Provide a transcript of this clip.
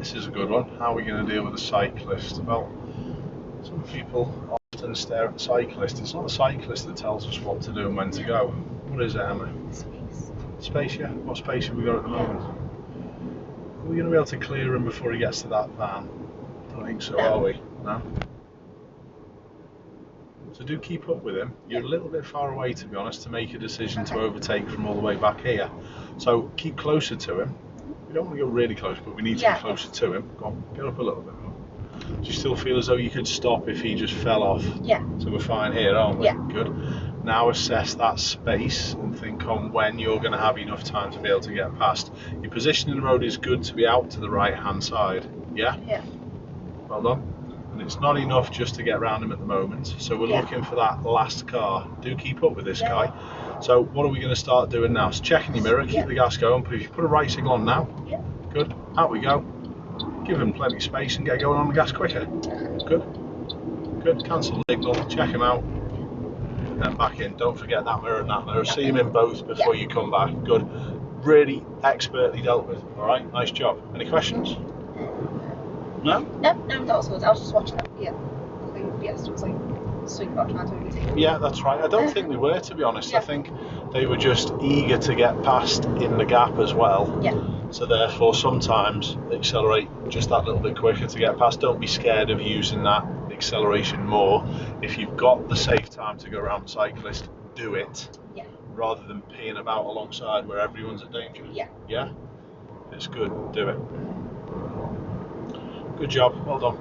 This is a good one. How are we going to deal with a cyclist? Well, some people often stare at the cyclist. It's not the cyclist that tells us what to do and when to go. What is it, Emma? Space. Space, yeah. What space have we got at the moment? Are we going to be able to clear him before he gets to that van? I don't think so, are we? No? So do keep up with him. You're a little bit far away, to be honest, to make a decision to overtake from all the way back here. So keep closer to him. We don't want to go really close, but we need to be closer to him. Go on, get up a little bit more. Do you still feel as though you could stop if he just fell off? Yeah. So we're fine here, aren't we? Yeah. Good. Now assess that space and think on when you're going to have enough time to be able to get past. Your position in the road is good to be out to the right hand side. Yeah? Yeah. Well done. And it's not enough just to get around him at the moment, so we're looking for that last car. Do keep up with this guy. So what are we going to start doing now? So checking your mirror, keep the gas going, but if you put a right signal on now, good, out we go. Give him plenty of space and get going on the gas quicker. Good, good, cancel the signal, check him out, and then back in. Don't forget that mirror and that mirror, see him in both before you come back. Good, really expertly dealt with, alright, nice job. Any questions? No? No, that was good. I was just watching it. Yeah. I think, yes, it was like sweet about trying to overtake. Yeah, that's right. I don't think they were, to be honest. I think they were just eager to get past in the gap as well. Yeah. So therefore, sometimes accelerate just that little bit quicker to get past. Don't be scared of using that acceleration more. If you've got the safe time to go around the cyclist, do it. Yeah. Rather than peeing about alongside where everyone's at danger. Yeah. Yeah? It's good. Do it. Good job. Well done.